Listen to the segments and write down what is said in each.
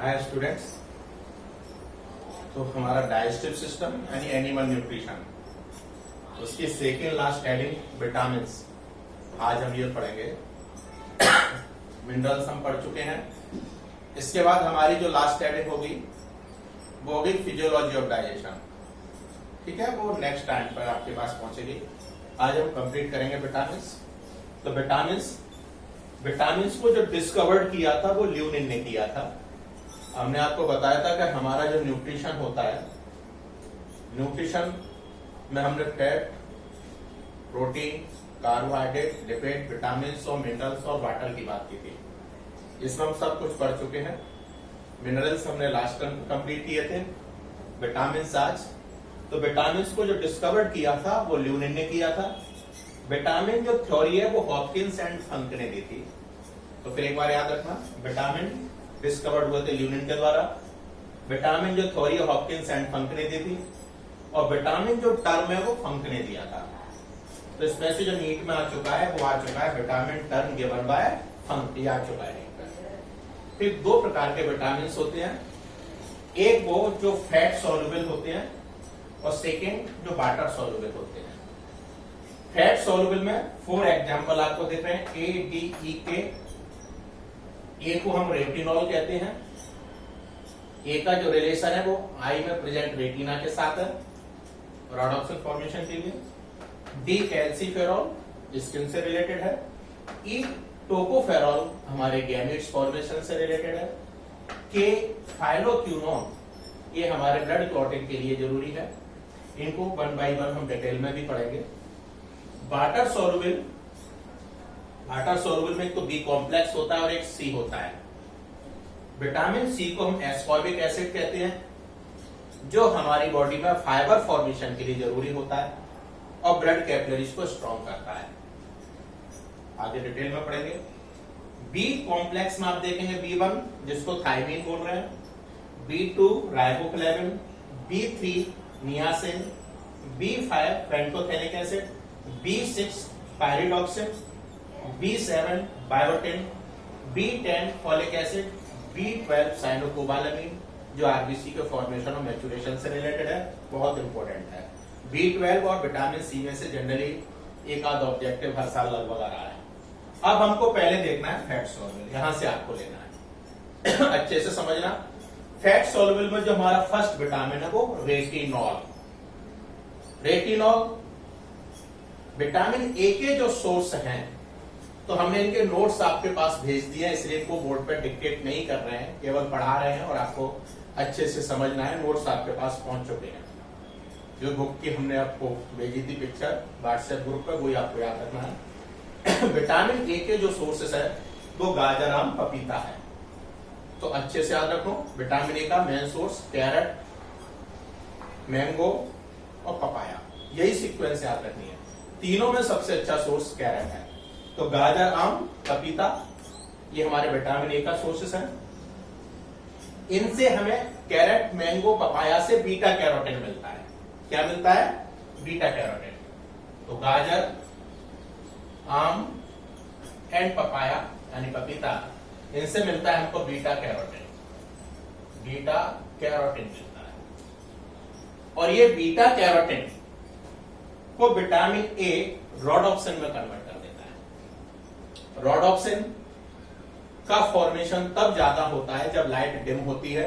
Hi students. तो हमारा digestive system यानी एनिमल न्यूट्रिशन, उसकी सेकेंड लास्ट हेडिंग विटामिन। आज हम ये पढ़ेंगे। मिनरल्स हम पढ़ चुके हैं। इसके बाद हमारी जो लास्ट हेडिंग होगी वो होगी फिजियोलॉजी ऑफ डाइजेशन। ठीक है, वो नेक्स्ट टाइम पर आपके पास पहुंचेगी। आज हम कंप्लीट करेंगे विटामिन। तो विटामिन को जो डिस्कवर्ड किया था वो ल्यूनिन ने किया था। हमने आपको बताया था कि हमारा जो न्यूट्रिशन होता है, न्यूट्रिशन में हमने fat, protein, carbohydrate, lipid, vitamin और मिनरल्स और वाटर की बात की थी। इसमें हम सब कुछ पढ़ चुके हैं। मिनरल्स हमने लास्ट टाइम कंप्लीट किए थे। विटामिन आज, तो विटामिन को जो डिस्कवर्ड किया था वो ल्यूनिन ने किया था। विटामिन जो थ्योरी है वो हॉपकिंस एंड फंक ने दी थी। तो फिर एक बार याद रखना, विटामिन डिस्कवर्ड हुए थे ल्यूनिन के द्वारा। विटामिन जो थ्योरी हॉपकिंस एंड फंक ने दी थी, और विटामिन जो टर्म है वो फंक ने दिया था। तो इसमें से जो नीट में आ चुका है वो आ चुका है विटामिन टर्म गिवन बाय फंक, ये आ चुका है नीट में। फिर दो प्रकार के विटामिन होते हैं, एक वो जो फैट सॉल्युबल होते हैं और सेकेंड जो वाटर सॉल्युबल होते हैं। फैट सॉल्युबल में 4 एग्जाम्पल आपको दिख रहे हैं, ए, डी, ई, के। ए को हम रेटिनॉल कहते हैं। ए का जो रिलेशन है वो आई में प्रेजेंट रेटिना के साथ है रॉडॉप्सिन फॉर्मेशन के लिए। डी कैल्सीफेरॉल स्किन से रिलेटेड है। ई टोकोफेरॉल हमारे गैमेट्स फॉर्मेशन से रिलेटेड है। के फाइलोक्यूनोन, ये हमारे ब्लड क्लॉटिंग के लिए जरूरी है। इनको 1 by 1 हम डिटेल में भी पढ़ेंगे। वाटर सॉल्युबल में एक तो बी कॉम्प्लेक्स होता है और एक सी होता है। विटामिन सी को हम एस्कॉर्बिक एसिड कहते हैं, जो हमारी बॉडी में फाइबर फॉर्मेशन के लिए जरूरी होता है और ब्लड कैपिलरीज को स्ट्रॉन्ग करता है। आगे डिटेल में पढ़ेंगे। बी कॉम्प्लेक्स में आप देखेंगे B1 जिसको थायमीन बोल रहे हैं, B2 riboflavin, B3 niacin, B5 pantothenic acid, B6 pyridoxine, B7 biotin, B10 folic acid, B12 साइनोकोबालामीन, जो आरबीसी के फॉर्मेशन और मैच्योरेशन से रिलेटेड है, बहुत इंपॉर्टेंट है। B12 और विटामिन सी में से जनरली एक आध ऑब्जेक्टिव हर साल लगभग आ रहा है। अब हमको पहले देखना है फैट सॉल्युबल, यहां से आपको लेना है। अच्छे से समझना। फैट सॉल्युबल में जो हमारा फर्स्ट विटामिन है वो रेटिनॉल। रेटिनॉल विटामिन ए के जो सोर्स हैं, तो हमने इनके नोट्स आपके पास भेज दिए, इसलिए इनको बोर्ड पर डिक्टेट नहीं कर रहे हैं, केवल पढ़ा रहे हैं और आपको अच्छे से समझना है। नोट्स आपके पास पहुंच चुके हैं। जो बुक की हमने आपको भेजी थी पिक्चर व्हाट्सएप ग्रुप पर, वही आपको याद रखना है। विटामिन ए के जो सोर्सेस है वो गाजर, आम, पपीता है। तो अच्छे से याद रखो, विटामिन ए का मेन सोर्स कैरेट, मैंगो और पपाया, यही सीक्वेंस याद रखनी है। तीनों में सबसे अच्छा सोर्स कैरेट है। तो गाजर, आम, पपीता, ये हमारे विटामिन ए का सोर्सेस हैं। इनसे हमें कैरेट, मैंगो, पपाया से बीटा कैरोटीन मिलता है। क्या मिलता है? Beta carotene. तो गाजर, आम एंड पपाया यानी पपीता, इनसे मिलता है हमको बीटा कैरोटीन। बीटा कैरोटीन मिलता है। और ये बीटा कैरोटीन को विटामिन ए रोडोप्सिन में कन्वर्ट कर देता है। रोडोप्सिन का फॉर्मेशन तब ज्यादा होता है जब लाइट डिम होती है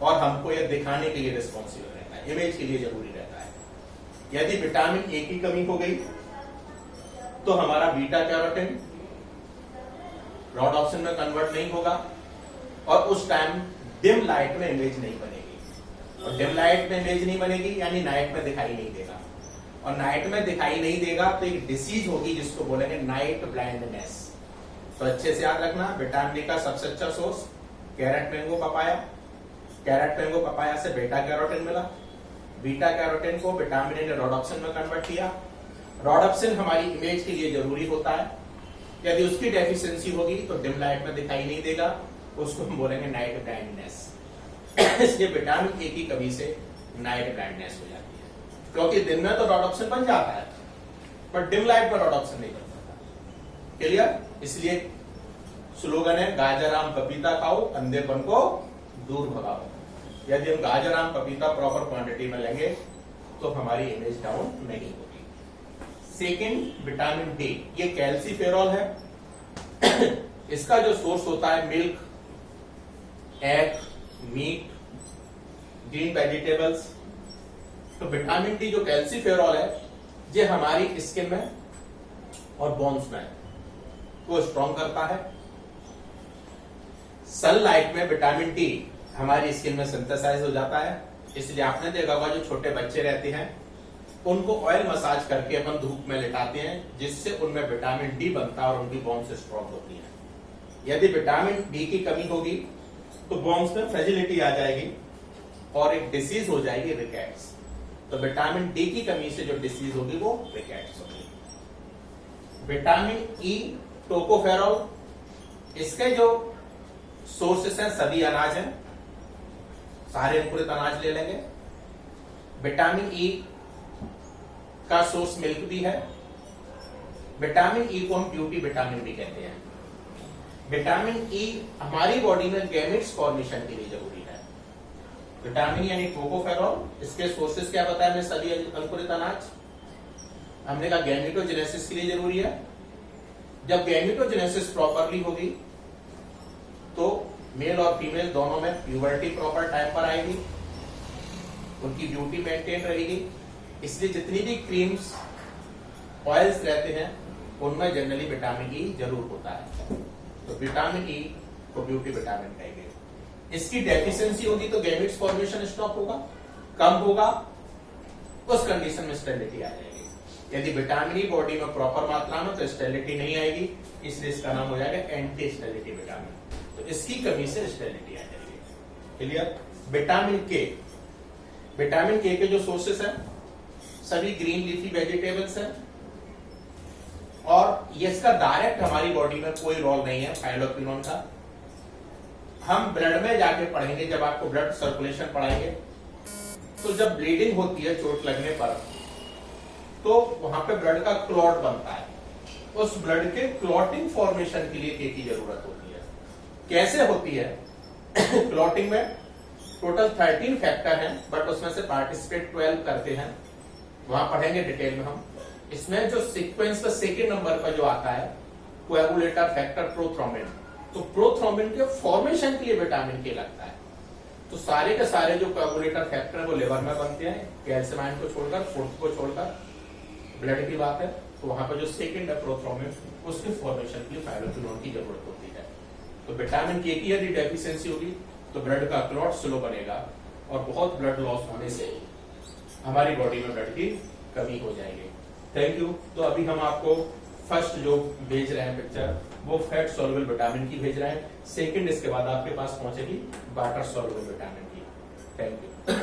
और हमको यह दिखाने के लिए रिस्पॉन्सिबल रहता है, इमेज के लिए जरूरी रहता है। यदि विटामिन ए की कमी हो गई तो हमारा बीटा कैरोटीन रोडोप्सिन में कन्वर्ट नहीं होगा और उस टाइम डिम लाइट में इमेज नहीं बनेगी। और डिम लाइट में इमेज नहीं बनेगी यानी नाइट में दिखाई नहीं देगा, और नाइट में दिखाई नहीं देगा तो एक डिसीज होगी जिसको बोलेंगे नाइट ब्लाइंडनेस। तो अच्छे से याद रखना, विटामिन ए का सबसे अच्छा source carrot, mango, papaya. Carrot, mango, papaya से बीटा कैरोटीन मिला। बीटा कैरोटीन को विटामिन ए ने रोडोप्सिन में कन्वर्ट किया। रोडोप्सिन हमारी इमेज के लिए जरूरी होता है। यदि उसकी डेफिशिएंसी होगी तो डिम लाइट में दिखाई नहीं देगा, उसको हम बोलेंगे नाइट ब्लाइंडनेस। इसलिए विटामिन ए की कमी से नाइट ब्लाइंडनेस हो जाती है, क्योंकि दिन में तो रोडोप्सिन बन जाता है पर डिम लाइट में रोडोप्सिन नहीं बन पाता। क्लियर? इसलिए स्लोगन है गाजर आम पपीता खाओ, अंधेपन को दूर भगाओ। यदि हम गाजर आम पपीता प्रॉपर क्वांटिटी में लेंगे तो हमारी इमेज डाउन नहीं होगी। सेकेंड, विटामिन डी, ये कैल्सीफेरॉल है। इसका जो सोर्स होता है milk, egg, meat, green vegetables. तो विटामिन डी जो कैल्सीफेरॉल है, ये हमारी स्किन में और बोन्स में को स्ट्रॉन्ग करता है। सनलाइट में विटामिन डी हमारी स्किन में सिंथेसाइज हो जाता है, इसलिए आपने देखा होगा जो छोटे बच्चे रहते हैं उनको ऑयल मसाज करके अपन धूप में लिटाते हैं, जिससे उनमें विटामिन डी बनता है और उनकी बोन्स स्ट्रॉन्ग होती है। यदि विटामिन डी की कमी होगी तो बोन्स में फ्रेजिलिटी आ जाएगी और एक डिसीज हो जाएगी रिकेट्स। तो विटामिन डी की कमी से जो डिसीज होगी वो रिकेट्स होगी। विटामिन ई, टोकोफेरॉल, इसके जो सोर्सेस हैं सभी अनाज हैं, सारे अंकुरित अनाज ले लेंगे। विटामिन ई का सोर्स मिल्क भी है। विटामिन ई को हम ब्यूटी विटामिन भी कहते हैं। विटामिन ई हमारी बॉडी में गैमेट्स फॉर्मेशन के लिए जरूरी है। विटामिन यानी टोकोफेरॉल, इसके सोर्सेस क्या बताया हमने, सभी अंकुरित अनाज। हमने कहा गैमेटोजेनेसिस के लिए जरूरी है। जब गैमेटोजेनेसिस प्रॉपरली होगी तो मेल और फीमेल दोनों में प्यूबर्टी प्रॉपर टाइम पर आएगी, उनकी ब्यूटी मेंटेन रहेगी। इसलिए जितनी भी क्रीम्स, ऑयल्स रहते हैं उनमें जनरली विटामिन ई जरूर होता है। तो विटामिन ई को ब्यूटी विटामिन कहेंगे। इसकी डेफिशिएंसी होगी तो गैमेट्स फॉर्मेशन स्टॉप होगा, कम होगा, उस कंडीशन में स्टेरिलिटी आ जाएगी। यदि विटामिन ई बॉडी में प्रॉपर मात्रा में तो स्टेरिलिटी नहीं आएगी, इसलिए इसका नाम हो जाएगा एंटी स्टेरिलिटी विटामिन। तो इसकी कमी से स्टेरिलिटी आ जाएगी। क्लियर? विटामिन के, विटामिन के जो सोर्सेस हैं सभी ग्रीन लीफी वेजिटेबल्स हैं और ये इसका डायरेक्ट हमारी बॉडी में कोई रोल नहीं है फाइलोक्विनोन का। हम ब्लड में जाके पढ़ेंगे, जब आपको ब्लड सर्कुलेशन पढ़ाएंगे तो जब ब्लीडिंग होती है चोट लगने पर तो वहां पे ब्लड का क्लॉट बनता है। उस ब्लड के क्लॉटिंग फॉर्मेशन के लिए के की जरूरत होती है। कैसे होती है? क्लॉटिंग में टोटल 13 फैक्टर हैं, बट उसमें से पार्टिसिपेट 12 करते हैं, वहां पढ़ेंगे डिटेल में हम। इसमें जो सीक्वेंस का सेकेंड नंबर पर जो आता है कोएगुलेटर फैक्टर प्रोथ्रोम्बिन, तो प्रोथ्रोम्बिन के फॉर्मेशन के लिए विटामिन के लगता है। तो सारे के सारे जो कोएगुलेटर फैक्टर है वो लिवर में बनते हैं, कैल्शियम आयन को छोड़कर, फोर्थ को छोड़कर। ब्लड की बात है तो वहां पर जो सेकेंड है प्रोथ्रोम्बिन, उसके फॉर्मेशन के लिए फाइलोक्विनोन की जरूरत होती है। तो विटामिन के की यदि डेफिशिएंसी होगी तो ब्लड का क्लॉट स्लो बनेगा और बहुत ब्लड लॉस होने से हमारी बॉडी में ब्लड की कमी हो जाएगी। Thank you. तो अभी हम आपको फर्स्ट जो भेज रहे हैं पिक्चर वो फैट सॉल्युबल विटामिन की भेज रहे हैं। सेकंड इसके बाद आपके पास पहुंचेगी वाटर सॉल्युबल विटामिन की। Thank you.